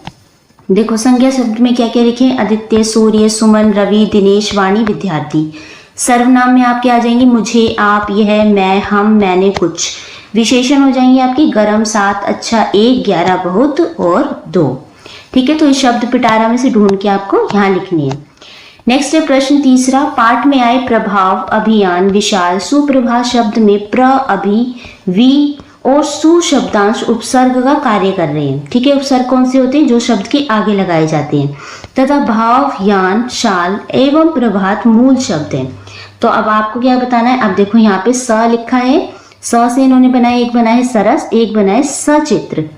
देखो संज्ञा शब्द में क्या क्या लिखे, आदित्य, सूर्य, सुमन, रवि, दिनेश, वाणी, विद्यार्थी। सर्वनाम में आपके आ जाएंगे मुझे, आप, यह, मैं, हम, मैंने, कुछ। विशेषण हो जाएंगे आपकी गरम, 7, अच्छा, 1, 11, बहुत और 2। ठीक है, तो इस शब्द पिटारा में से ढूंढ के आपको यहाँ लिखनी है। नेक्स्ट है प्रश्न तीसरा, पाठ में आए प्रभाव, अभियान, विशाल, सुप्रभा शब्द में प्र, अभि, वि और सु शब्दांश उपसर्ग का कार्य कर रहे हैं। ठीक है, उपसर्ग कौन से होते हैं, जो शब्द के आगे लगाए जाते हैं। तथा भाव, यान, शाल एवं प्रभात मूल शब्द हैं। तो अब आपको क्या बताना है, अब देखो यहाँ पे स लिखा है, स से इन्होंने बनाया, एक बना है सरस, एक बना है सचित्र।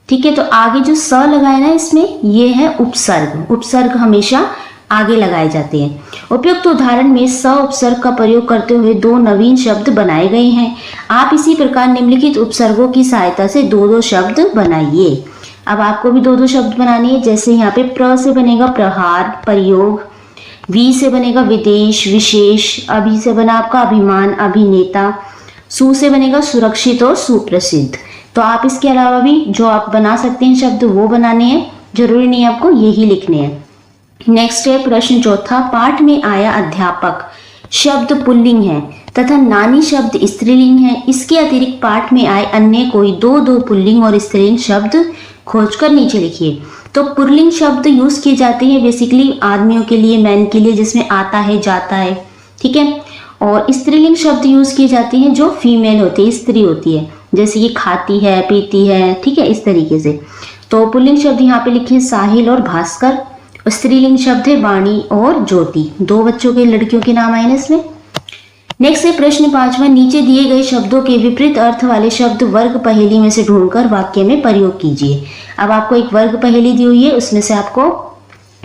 ठीक है, तो आगे जो स लगाए ना इसमें, ये है उपसर्ग। उपसर्ग हमेशा आगे लगाए जाते हैं। उपयुक्त उदाहरण में स उपसर्ग का प्रयोग करते हुए 2 नवीन शब्द बनाए गए हैं। आप इसी प्रकार निम्नलिखित उपसर्गों की सहायता से 2-2 शब्द बनाइए। अब आपको भी 2-2 शब्द बनाने हैं। जैसे यहाँ पे प्र से बनेगा प्रहार, प्रयोग, वी से बनेगा विदेश, विशेष, अभि से बना आपका अभिमान, अभिनेता, सु से बनेगा सुरक्षित और सुप्रसिद्ध। तो आप इसके अलावा भी जो आप बना सकते हैं शब्द वो बनाने हैं, जरूरी नहीं आपको यही लिखने हैं। नेक्स्ट है प्रश्न चौथा, पाठ में आया अध्यापक शब्द पुल्लिंग है तथा नानी शब्द स्त्रीलिंग है। इसके अतिरिक्त पाठ में आए अन्य कोई 2-2 पुल्लिंग और स्त्रीलिंग शब्द खोजकर नीचे लिखिए। तो पुल्लिंग शब्द यूज किए जाते हैं बेसिकली आदमियों के लिए, मैन के लिए, जिसमें आता है, जाता है। ठीक है, और स्त्रीलिंग शब्द यूज किए जाते हैं जो फीमेल होती है, स्त्री होती है, जैसे ये खाती है, पीती है। ठीक है, इस तरीके से। तो पुल्लिंग शब्द यहाँ पे लिखे साहिल और भास्कर। स्त्रीलिंग शब्द है वाणी और ज्योति। 2 बच्चों के, लड़कियों के नाम आए ना इसमें। नेक्स्ट है प्रश्न 5वां, नीचे दिए गए शब्दों के विपरीत अर्थ वाले शब्द वर्ग पहेली में से ढूंढकर वाक्य में प्रयोग कीजिए। अब आपको एक वर्ग पहेली दी हुई है, उसमें से आपको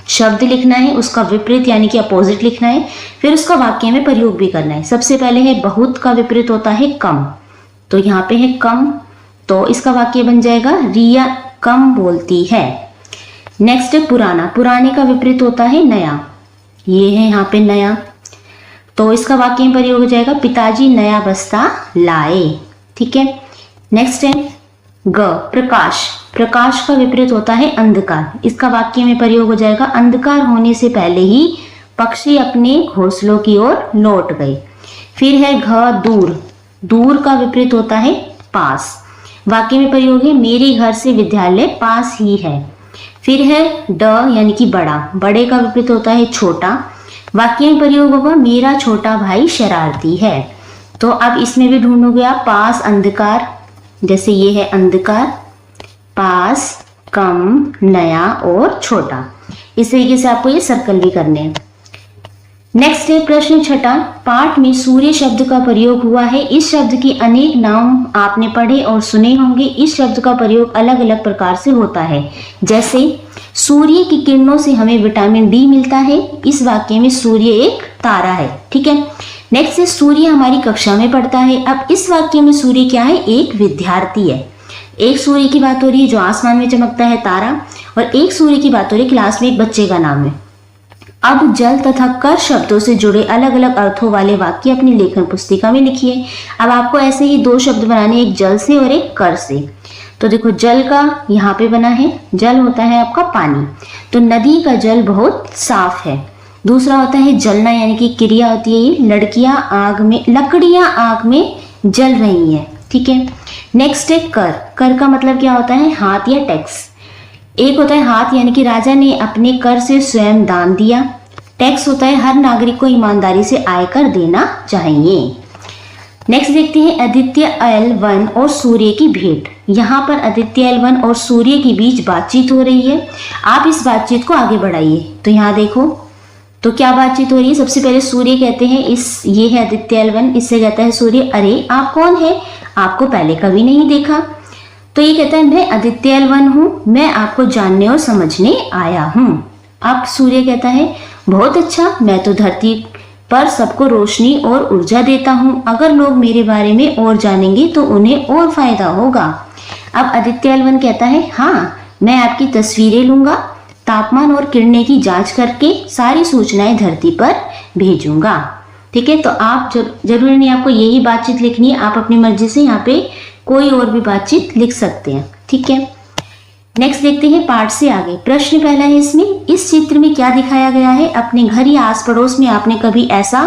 शब्द लिखना है, उसका विपरीत यानी कि अपोजिट लिखना है, फिर उसका वाक्य में प्रयोग भी करना है। सबसे पहले है बहुत का विपरीत होता है कम, तो यहाँ पे है कम, तो इसका वाक्य बन जाएगा रिया कम बोलती है। नेक्स्ट है पुराना, पुराने का विपरीत होता है नया, ये है यहाँ पे नया, तो इसका वाक्य में प्रयोग हो जाएगा पिताजी नया बस्ता लाए। ठीक है, नेक्स्ट है ग प्रकाश, प्रकाश का विपरीत होता है अंधकार, इसका वाक्य में प्रयोग हो जाएगा अंधकार होने से पहले ही पक्षी अपने घोंसलों की ओर लौट गए। फिर है घ दूर, दूर का विपरीत होता है पास, वाक्य में प्रयोग है मेरे घर से विद्यालय पास ही है। फिर है ड यानी कि बड़ा, बड़े का विपरीत होता है छोटा, वाक्य में प्रयोग होगा मेरा छोटा भाई शरारती है। तो अब इसमें भी ढूंढोगे आप पास अंधकार, जैसे ये है अंधकार, पास, कम, नया और छोटा। इस तरीके से आपको ये सर्कल भी करने हैं। नेक्स्ट है प्रश्न 6, पाठ में सूर्य शब्द का प्रयोग हुआ है। इस शब्द के अनेक नाम आपने पढ़े और सुने होंगे। इस शब्द का प्रयोग अलग अलग प्रकार से होता है, जैसे सूर्य की किरणों से हमें विटामिन डी मिलता है। इस वाक्य में सूर्य एक तारा है। ठीक है, नेक्स्ट है सूर्य हमारी कक्षा में पढ़ता है। अब इस वाक्य में सूर्य क्या है, एक विद्यार्थी है। एक सूर्य की बात हो रही है जो आसमान में चमकता है तारा, और एक सूर्य की बात हो रही है क्लास में एक बच्चे का नाम है। अब जल तथा कर शब्दों से जुड़े अलग अलग अर्थों वाले वाक्य अपनी लेखन पुस्तिका में लिखिए। अब आपको ऐसे ही दो शब्द बनाने, एक जल से और एक कर से। तो देखो जल का यहाँ पे बना है, जल होता है आपका पानी, तो नदी का जल बहुत साफ है। दूसरा होता है जलना, यानी कि क्रिया होती है ये, लकड़ियां आग में जल रही हैं, ठीक है। नेक्स्ट है कर। कर का मतलब क्या होता है? हाथ या टैक्स। एक होता है हाथ, यानी कि राजा ने अपने कर से स्वयं दान दिया। टैक्स होता है हर नागरिक को ईमानदारी से आयकर देना चाहिए। नेक्स्ट देखते हैं आदित्य L1 और सूर्य की भेंट। यहाँ पर आदित्य L1 और सूर्य के बीच बातचीत हो रही है। आप इस बातचीत को आगे बढ़ाइए। तो यहाँ देखो, तो क्या बातचीत हो रही है? सबसे पहले सूर्य कहते हैं ये है आदित्य L1, इससे कहता है सूर्य, अरे आप कौन है? आपको पहले कभी नहीं देखा। तो ये कहता है मैं आदित्य L1 हूँ, मैं आपको जानने और समझने आया हूँ। अब सूर्य कहता है बहुत अच्छा, मैं तो धरती पर सबको रोशनी और ऊर्जा देता हूँ। अगर लोग मेरे बारे में और जानेंगे तो उन्हें और फायदा होगा। अब आदित्य L1 कहता है हाँ, मैं आपकी तस्वीरें लूंगा, तापमान और किरणें की जांच करके सारी सूचनाएं धरती पर भेजूंगा। ठीक है, तो आप जरूरी नहीं आपको यही बातचीत लिखनी है, आप अपनी मर्जी से यहाँ पे कोई और भी बातचीत लिख सकते हैं। ठीक है, नेक्स्ट देखते हैं पार्ट से आगे। प्रश्न पहला है इसमें, इस चित्र में क्या दिखाया गया है? अपने घर या आस पड़ोस में आपने कभी ऐसा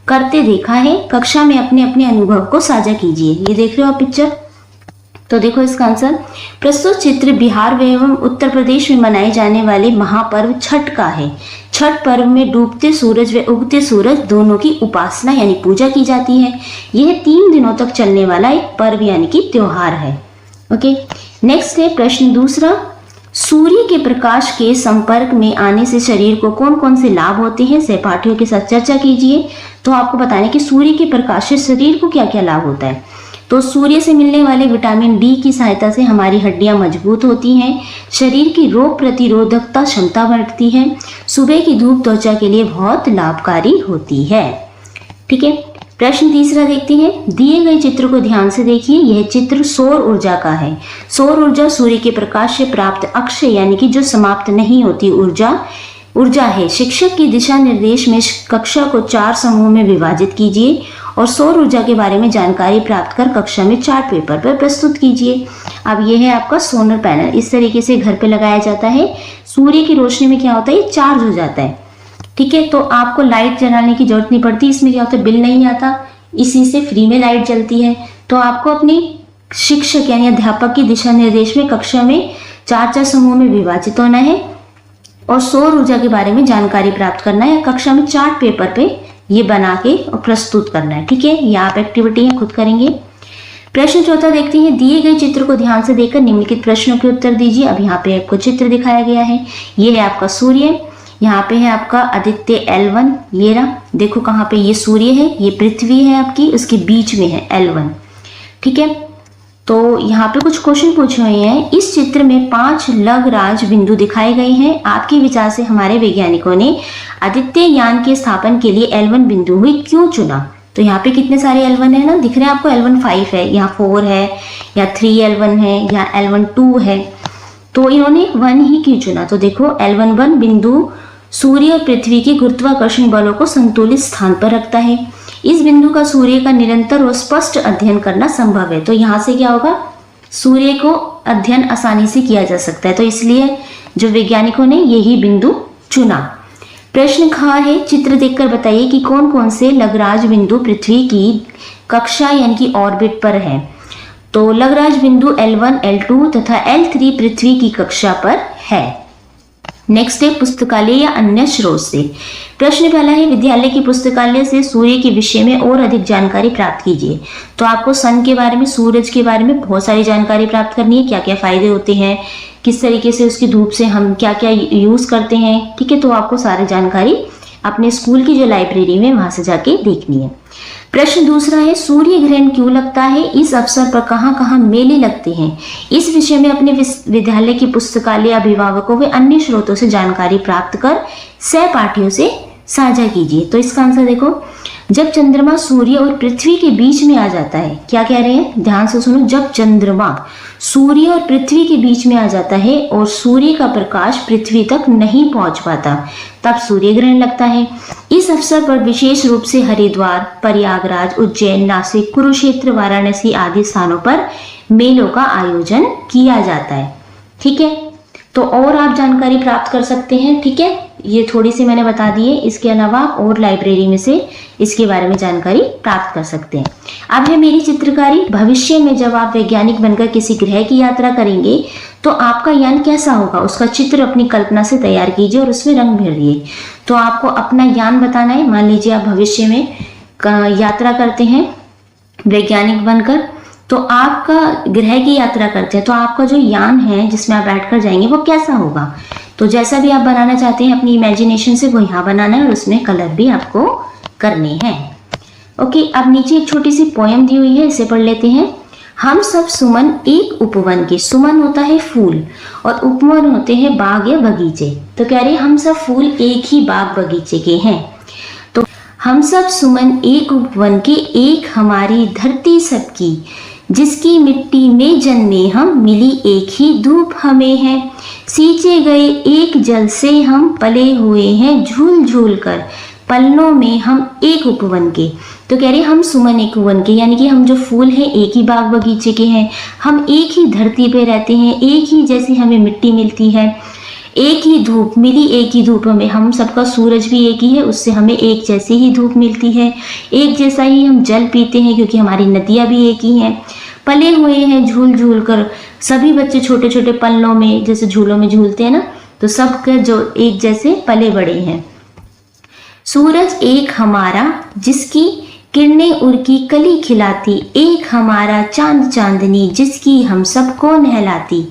करते देखा है? कक्षा में अपने अपने अनुभव को साझा कीजिए। ये देख रहे हो आप पिक्चर, तो देखो इसका आंसर। प्रस्तुत चित्र बिहार एवं उत्तर प्रदेश में मनाए जाने वाले महापर्व छठ का है। छठ पर्व में डूबते सूरज व उगते सूरज दोनों की उपासना यानी पूजा की जाती है। यह 3 दिनों तक चलने वाला एक पर्व यानी कि त्योहार है। ओके, नेक्स्ट है प्रश्न दूसरा, सूर्य के प्रकाश के संपर्क में आने से शरीर को कौन कौन से लाभ होते हैं? सहपाठियों के साथ चर्चा कीजिए। तो आपको बताना है कि सूर्य के प्रकाश से शरीर को क्या क्या लाभ होता है। तो सूर्य से मिलने वाले विटामिन डी की सहायता से हमारी हड्डियां मजबूत होती हैं, शरीर की रोग प्रतिरोधकता क्षमता बढ़ती है, सुबह की धूप त्वचा के लिए बहुत लाभकारी होती है। ठीक है, प्रश्न तीसरा देखते हैं। दिए गए चित्र को ध्यान से देखिए। यह चित्र सौर ऊर्जा का है। सौर ऊर्जा सूर्य के प्रकाश से प्राप्त अक्षय यानी कि जो समाप्त नहीं होती ऊर्जा है। शिक्षक के दिशा निर्देश में कक्षा को 4 समूह में विभाजित कीजिए और सौर ऊर्जा के बारे में जानकारी प्राप्त कर कक्षा में चार्ट पेपर पर प्रस्तुत कीजिए। अब यह है आपका सोलर पैनल, इस तरीके से घर पे लगाया जाता है। सूर्य की रोशनी में क्या होता है, ये चार्ज हो जाता है। ठीक है, तो आपको लाइट जलाने की जरूरत नहीं पड़ती। इसमें क्या होता है, बिल नहीं आता, इसी से फ्री में लाइट जलती है। तो आपको अपने शिक्षक यानी अध्यापक की दिशा निर्देश में कक्षा में 4 समूह में विभाजित होना है और सौर ऊर्जा के बारे में जानकारी प्राप्त करना है। कक्षा में चार्ट पेपर पे ये बना के और प्रस्तुत करना है। ठीक है, ये आप एक्टिविटी है खुद करेंगे। प्रश्न चौथा देखते हैं। दिए गए चित्र को ध्यान से देखकर निम्नलिखित प्रश्नों के उत्तर दीजिए। अब यहाँ पे आपको चित्र दिखाया गया है, ये है आपका सूर्य, यहाँ पे है आपका आदित्य L1, ये रहा, देखो कहाँ पे ये सूर्य है, ये पृथ्वी है आपकी, उसके बीच में है L1। ठीक है, तो यहाँ पे कुछ क्वेश्चन पूछे हुए हैं। इस चित्र में 5 लघुराज बिंदु दिखाए गए हैं। आपके विचार से हमारे वैज्ञानिकों ने आदित्य यान के स्थापन के लिए L1 बिंदु हुई क्यों चुना? तो यहाँ पे कितने सारे L1 है ना, दिख रहे हैं आपको, L1 5 है, यहाँ 4 है, या 3 L1 है, या L1 2 है। तो इन्होंने 1 ही क्यों चुना? तो देखो L1 बिंदु सूर्य और पृथ्वी के गुरुत्वाकर्षण बलों को संतुलित स्थान पर रखता है। इस बिंदु का सूर्य का निरंतर और स्पष्ट अध्ययन करना संभव है। तो यहाँ से क्या होगा, सूर्य को अध्ययन आसानी से किया जा सकता है, तो इसलिए जो वैज्ञानिकों ने यही बिंदु चुना। प्रश्न ख है, चित्र देखकर बताइए कि कौन कौन से लघुराज बिंदु पृथ्वी की कक्षा यानी कि ऑर्बिट पर है। तो लघुराज बिंदु L1, L2 तथा L3 पृथ्वी की कक्षा पर है। नेक्स्ट है पुस्तकालय या अन्य स्रोत से। प्रश्न पहला है, विद्यालय की पुस्तकालय से सूर्य के विषय में और अधिक जानकारी प्राप्त कीजिए। तो आपको सन के बारे में, सूरज के बारे में बहुत सारी जानकारी प्राप्त करनी है, क्या क्या फायदे होते हैं, किस तरीके से उसकी धूप से हम क्या क्या यूज करते हैं। ठीक है, तो आपको सारी जानकारी अपने स्कूल की जो लाइब्रेरी में वहां से जाके देखनी है। प्रश्न दूसरा है, सूर्य ग्रहण क्यों लगता है? इस अवसर पर कहाँ कहाँ मेले लगते हैं? इस विषय में अपने विद्यालय की पुस्तकालय, अभिभावकों व अन्य स्रोतों से जानकारी प्राप्त कर सहपाठियों से साझा कीजिए। तो इसका आंसर देखो, जब चंद्रमा सूर्य और पृथ्वी के बीच में आ जाता है, क्या कह रहे हैं, ध्यान से सुनो, जब चंद्रमा सूर्य और पृथ्वी के बीच में आ जाता है और सूर्य का प्रकाश पृथ्वी तक नहीं पहुंच पाता, तब सूर्य ग्रहण लगता है। इस अवसर पर विशेष रूप से हरिद्वार, प्रयागराज, उज्जैन, नासिक, कुरुक्षेत्र, वाराणसी आदि स्थानों पर मेलों का आयोजन किया जाता है। ठीक है, तो और आप जानकारी प्राप्त कर सकते हैं। ठीक है, ये थोड़ी सी मैंने बता दी है, इसके अलावा और लाइब्रेरी में से इसके बारे में जानकारी प्राप्त कर सकते हैं। अब है मेरी चित्रकारी। भविष्य में जब आप वैज्ञानिक बनकर किसी ग्रह की यात्रा करेंगे तो आपका यान कैसा होगा, उसका चित्र अपनी कल्पना से तैयार कीजिए और उसमें रंग भरिए। तो आपको अपना यान बताना है। मान लीजिए आप भविष्य में यात्रा करते हैं वैज्ञानिक बनकर, तो आपका ग्रह की यात्रा करते हैं, तो आपका जो यान है जिसमें आप बैठकर जाएंगे वो कैसा होगा। तो जैसा भी आप बनाना चाहते हैं अपनी इमेजिनेशन से वो यहाँ बनाना है और उसमें कलर भी आपको करने हैं। ओके, अब नीचे एक छोटी सी पोयम दी हुई है, इसे पढ़ लेते हैं। हम सब सुमन एक उपवन के, सुमन होता है फूल और उपवन होते हैं बाग या बगीचे। तो कह रहे हम सब फूल एक ही बाग बगीचे के हैं। तो हम सब सुमन एक उपवन के, एक हमारी धरती सबकी, जिसकी मिट्टी में जन्मे हम, मिली एक ही धूप हमें है। सींचे गए एक जल से हम, पले हुए हैं झूल झूल कर, पलनों में हम एक उपवन के। तो कह रहे हम सुमन एक उपवन के, यानी कि हम जो फूल हैं एक ही बाग बगीचे के हैं, हम एक ही धरती पे रहते हैं, एक ही जैसी हमें मिट्टी मिलती है, एक ही धूप मिली, एक ही धूप हमें, हम सबका सूरज भी एक ही है, उससे हमें एक जैसी ही धूप मिलती है, एक जैसा ही हम जल पीते हैं क्योंकि हमारी नदियाँ भी एक ही हैं। पले हुए हैं झूल झूल कर, सभी बच्चे छोटे छोटे पलनों में, जैसे झूलों में झूलते हैं ना, तो सबके जो एक जैसे पले बड़े हैं। सूरज एक हमारा, जिसकी किरणें उड़की कली खिलाती, एक हमारा चांद चांदनी, जिसकी हम सबको नहलाती,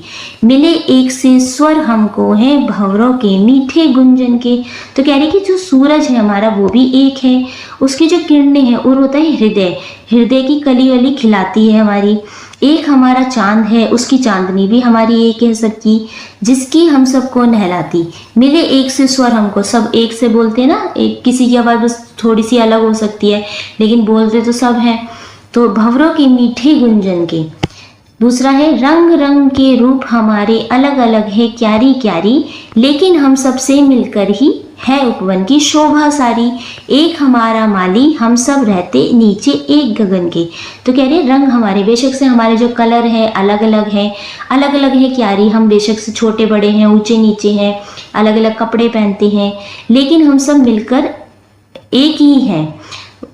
मिले एक से स्वर हमको हैं भंवरों के मीठे गुंजन के। तो कह रहे कि जो सूरज है हमारा वो भी एक है, उसकी जो किरणें हैं और होता है हृदय, हृदय की कली वली खिलाती है हमारी। एक हमारा चांद है, उसकी चांदनी भी हमारी एक है सबकी, जिसकी हम सबको नहलाती, मिले एक से स्वर हमको, सब एक से बोलते हैं ना, एक किसी की आवाज़ बस थोड़ी सी अलग हो सकती है लेकिन बोलते तो सब हैं। तो भंवरों के मीठे गुंजन के। दूसरा है रंग रंग के रूप हमारे अलग अलग है क्यारी क्यारी, लेकिन हम सबसे मिलकर ही है उपवन की शोभा सारी। एक हमारा माली, हम सब रहते नीचे एक गगन के। तो कह रहे रंग हमारे, बेशक से हमारे जो कलर है अलग अलग है क्यारी, हम बेशक से छोटे बड़े हैं, ऊंचे नीचे हैं, अलग अलग कपड़े पहनते हैं, लेकिन हम सब मिलकर एक ही हैं,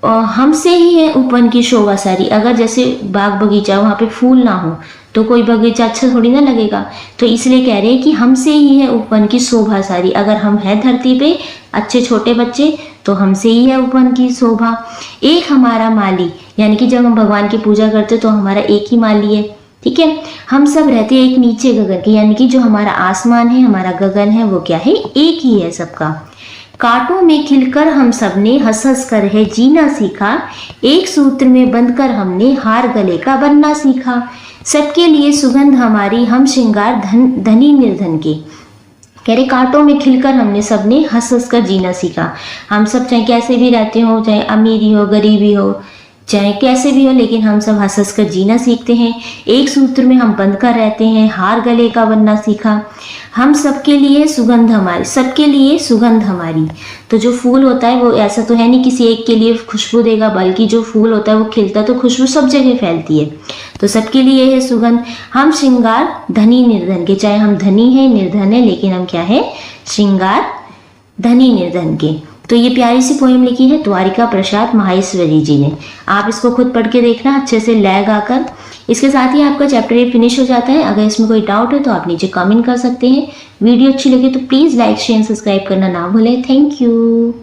हमसे ही है उपवन की शोभा सारी। अगर जैसे बाग बगीचा वहाँ पे फूल ना हो तो कोई बगीचा अच्छा थोड़ी ना लगेगा, तो इसलिए कह रहे हैं कि हमसे ही है उपवन की शोभा सारी। अगर हम हैं धरती पे अच्छे छोटे बच्चे तो हमसे ही है उपवन की शोभा। एक हमारा माली, यानी कि जब हम भगवान की पूजा करते तो हमारा एक ही माली है। ठीक है, हम सब रहते हैं एक नीचे गगन के, यानी कि जो हमारा आसमान है, हमारा गगन है, वो क्या है, एक ही है सबका। कांटों में खिलकर हम सबने हंस हंस कर है जीना सीखा, एक सूत्र में बंधकर हमने हार गले का बनना सीखा। सबके लिए सुगंध हमारी, हम श्रृंगार धनी निर्धन के। कह रहे कांटों में खिलकर हमने सबने हंस हंस कर जीना सीखा। हम सब चाहे कैसे भी रहते हो, चाहे अमीरी हो गरीबी हो, चाहे कैसे भी हो, लेकिन हम सब हंस हंस कर जीना सीखते हैं। एक सूत्र में हम बंध कर रहते हैं, हार गले का बनना सीखा। हम सबके लिए सुगंध हमारी, सबके लिए सुगंध हमारी। तो जो फूल होता है वो ऐसा तो है नहीं किसी एक के लिए खुशबू देगा, बल्कि जो फूल होता है वो खिलता तो खुशबू सब जगह फैलती है। तो सबके लिए है सुगंध। हम श्रृंगार धनी निर्धन के, चाहे हम धनी है निर्धन है, लेकिन हम क्या है, श्रृंगार धनी निर्धन के। तो ये प्यारी सी पोएम लिखी है द्वारिका प्रसाद माहेश्वरी जी ने। आप इसको खुद पढ़ के देखना अच्छे से लय गाकर। इसके साथ ही आपका चैप्टर ये फिनिश हो जाता है। अगर इसमें कोई डाउट है तो आप नीचे कमेंट कर सकते हैं। वीडियो अच्छी लगे तो प्लीज़ लाइक शेयर सब्सक्राइब करना ना भूलें। Thank you.